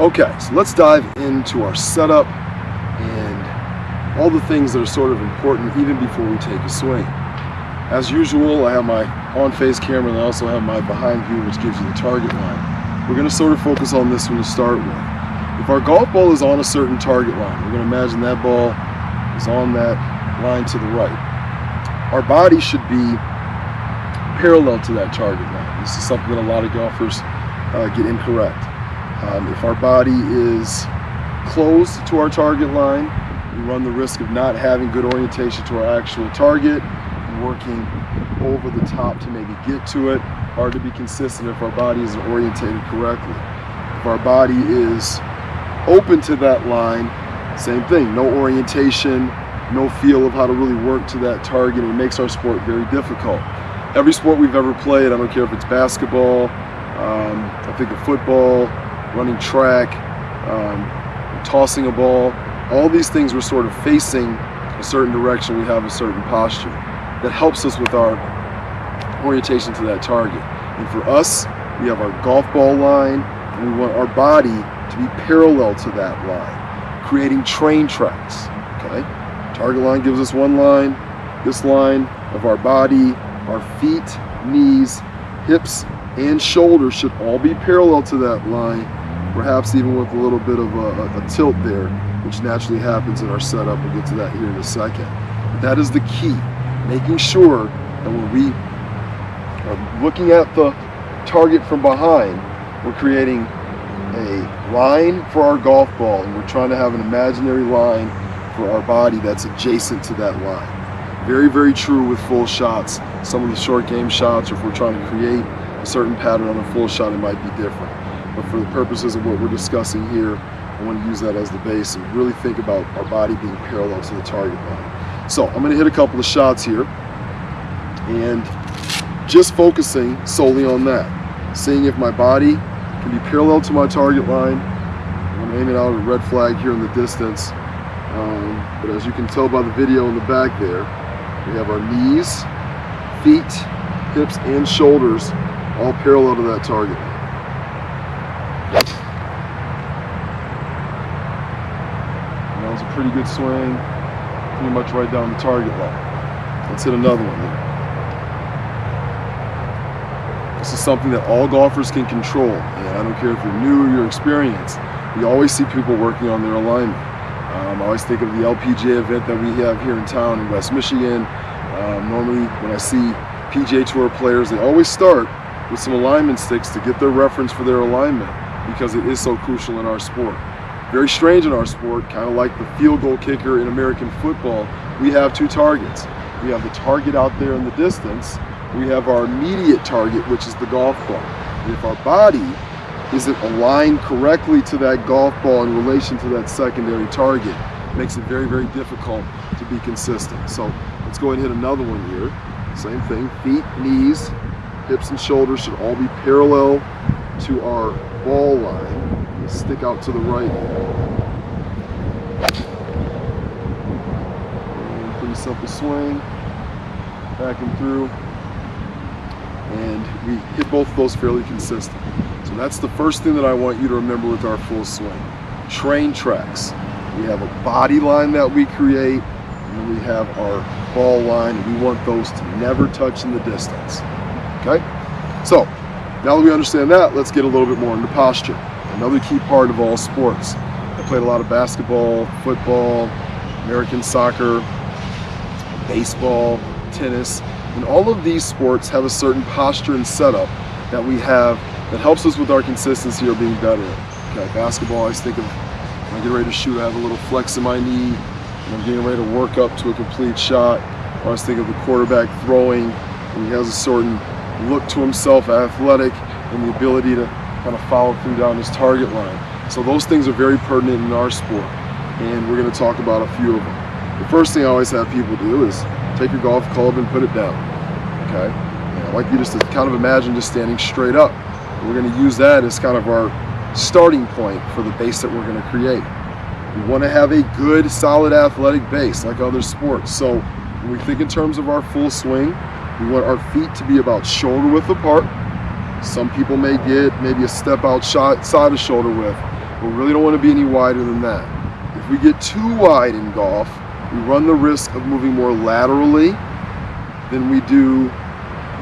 Okay, so let's dive into our setup and all the things that are sort of important even before we take a swing. As usual, I have my on-face camera and I also have my behind view, which gives you the target line. We're going to sort of focus on this one to start with. If our golf ball is on a certain target line, we're going to imagine that ball is on that line to the right. Our body should be parallel to that target line. This is something that a lot of golfers get incorrect. If our body is closed to our target line, we run the risk of not having good orientation to our actual target, working over the top to maybe get to it. Hard to be consistent if our body isn't orientated correctly. If our body is open to that line, same thing, no orientation, no feel of how to really work to that target. It makes our sport very difficult. Every sport we've ever played, I don't care if it's basketball, I think of football, running track, tossing a ball, all these things we're sort of facing a certain direction, we have a certain posture that helps us with our orientation to that target. And for us, we have our golf ball line, and we want our body to be parallel to that line, creating train tracks, okay? Target line gives us one line. This line of our body, our feet, knees, hips, and shoulders should all be parallel to that line, perhaps even with a little bit of a tilt there, which naturally happens in our setup. We'll get to that here in a second. But that is the key, making sure that when we are looking at the target from behind, we're creating a line for our golf ball, and we're trying to have an imaginary line for our body that's adjacent to that line. Very, very true with full shots. Some of the short game shots, or if we're trying to create a certain pattern on a full shot, it might be different. But for the purposes of what we're discussing here, I want to use that as the base and really think about our body being parallel to the target line. So I'm going to hit a couple of shots here and just focusing solely on that. Seeing if my body can be parallel to my target line. I'm aiming out at a red flag here in the distance. But as you can tell by the video in the back there, we have our knees, feet, hips, and shoulders all parallel to that target. And that was a pretty good swing, pretty much right down the target line. Let's hit another one here. This is something that all golfers can control, and I don't care if you're new or you're experienced. We always see people working on their alignment. I always think of the LPGA event that we have here in town in West Michigan. Normally when I see PGA Tour players, they always start with some alignment sticks to get their reference for their alignment, because it is so crucial in our sport. Very strange in our sport, kind of like the field goal kicker in American football. We have two targets. We have the target out there in the distance. We have our immediate target, which is the golf ball. And if our body isn't aligned correctly to that golf ball in relation to that secondary target, it makes it very, very difficult to be consistent. So let's go ahead and hit another one here. Same thing, feet, knees, hips, and shoulders should all be parallel to our ball line. Stick out to the right. And pretty simple swing, back and through. And we hit both of those fairly consistent. So that's the first thing that I want you to remember with our full swing. Train tracks. We have a body line that we create, and then we have our ball line, and we want those to never touch in the distance. Okay? So, now that we understand that, let's get a little bit more into posture. Another key part of all sports. I played a lot of basketball, football, American soccer, baseball, tennis, and all of these sports have a certain posture and setup that we have that helps us with our consistency or being better. Okay, basketball, I always think of when I get ready to shoot, I have a little flex in my knee, and I'm getting ready to work up to a complete shot. I always think of the quarterback throwing, and he has a certain look to himself, athletic, and the ability to kind of follow through down his target line. So those things are very pertinent in our sport, and we're going to talk about a few of them. The first thing I always have people do is take your golf club and put it down. Okay? And I'd like you just to kind of imagine just standing straight up. We're going to use that as kind of our starting point for the base that we're going to create. We want to have a good, solid athletic base like other sports. So when we think in terms of our full swing, we want our feet to be about shoulder width apart. Some people may get maybe a step out side of shoulder width. We really don't want to be any wider than that. If we get too wide in golf, we run the risk of moving more laterally than we do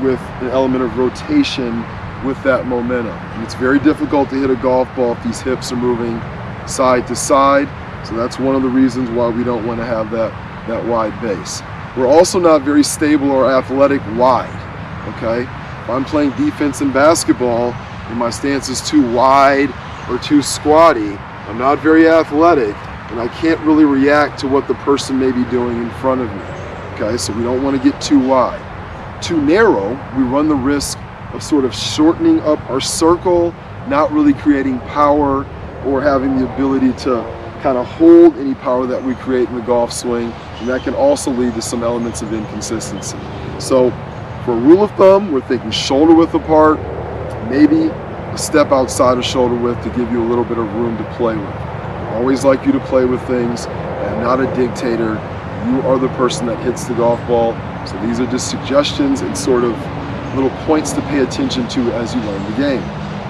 with an element of rotation with that momentum. And it's very difficult to hit a golf ball if these hips are moving side to side. So that's one of the reasons why we don't want to have that wide base. We're also not very stable or athletic wide, okay? If I'm playing defense in basketball and my stance is too wide or too squatty, I'm not very athletic and I can't really react to what the person may be doing in front of me, okay? So we don't want to get too wide. Too narrow, we run the risk of sort of shortening up our circle, not really creating power or having the ability to kind of hold any power that we create in the golf swing, and that can also lead to some elements of inconsistency. So for a rule of thumb, we're thinking shoulder width apart, maybe a step outside of shoulder width to give you a little bit of room to play with. I always like you to play with things. I'm not a dictator. You are the person that hits the golf ball. So these are just suggestions and sort of little points to pay attention to as you learn the game,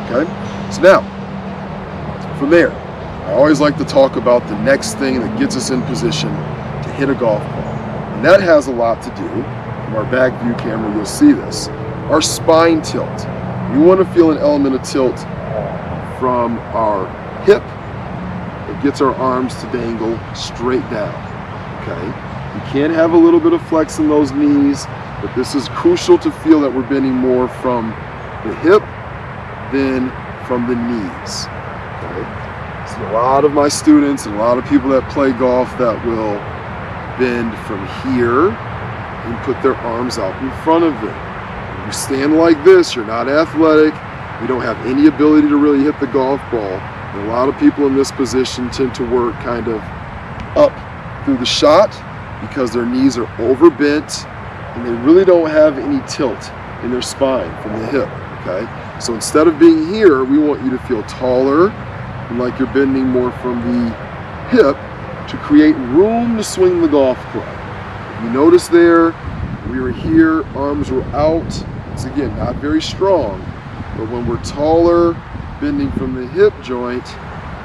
okay? So now, from there, I always like to talk about the next thing that gets us in position to hit a golf ball. And that has a lot to do, from our back view camera, you'll see this, our spine tilt. We want to feel an element of tilt from our hip that gets our arms to dangle straight down, okay? You can have a little bit of flex in those knees, but this is crucial to feel that we're bending more from the hip than from the knees, okay? So a lot of my students and a lot of people that play golf that will bend from here and put their arms out in front of them. When you stand like this, you're not athletic, you don't have any ability to really hit the golf ball. And a lot of people in this position tend to work kind of up through the shot because their knees are overbent and they really don't have any tilt in their spine from the hip, okay? So instead of being here, we want you to feel taller and like you're bending more from the hip to create room to swing the golf club. If you notice there, we were here, arms were out. It's again, not very strong, but when we're taller, bending from the hip joint,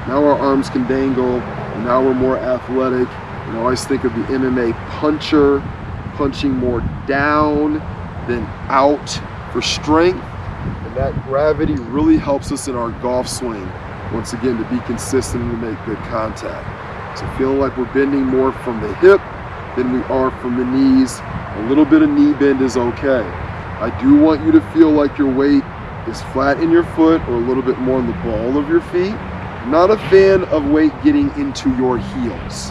now our arms can dangle, and now we're more athletic. And I always think of the MMA puncher, punching more down than out for strength. And that gravity really helps us in our golf swing, once again, to be consistent and to make good contact. So feeling like we're bending more from the hip than we are from the knees. A little bit of knee bend is okay. I do want you to feel like your weight is flat in your foot or a little bit more on the ball of your feet. I'm not a fan of weight getting into your heels.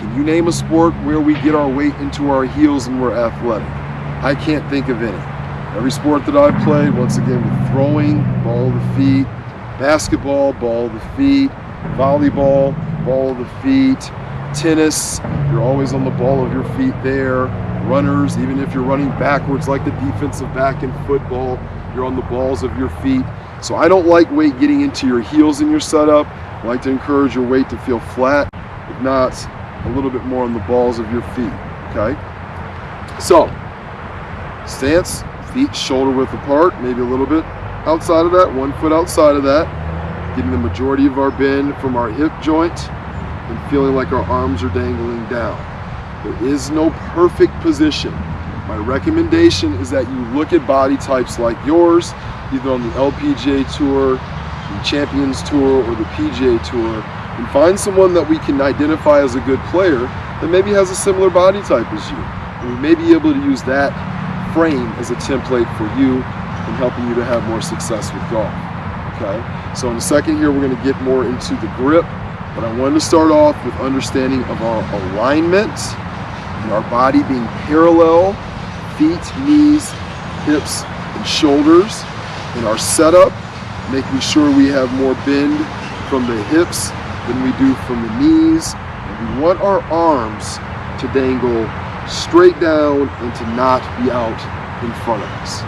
Can you name a sport where we get our weight into our heels and we're athletic? I can't think of any. Every sport that I've played, once again, with throwing, ball of the feet, basketball, ball of the feet, volleyball, ball of the feet, tennis, you're always on the ball of your feet there. Runners, even if you're running backwards like the defensive back in football, you're on the balls of your feet. So I don't like weight getting into your heels in your setup. I like to encourage your weight to feel flat, if not a little bit more on the balls of your feet, okay? So, stance, feet shoulder width apart, maybe a little bit outside of that, 1 foot outside of that, getting the majority of our bend from our hip joint and feeling like our arms are dangling down. There is no perfect position. My recommendation is that you look at body types like yours, either on the LPGA Tour, the Champions Tour, or the PGA Tour, and find someone that we can identify as a good player that maybe has a similar body type as you. And we may be able to use that frame as a template for you in helping you to have more success with golf, okay? So in a second here, we're gonna get more into the grip, but I wanted to start off with understanding of our alignment and our body being parallel, feet, knees, hips, and shoulders. In our setup, making sure we have more bend from the hips than we do from the knees. And we want our arms to dangle straight down and to not be out in front of us.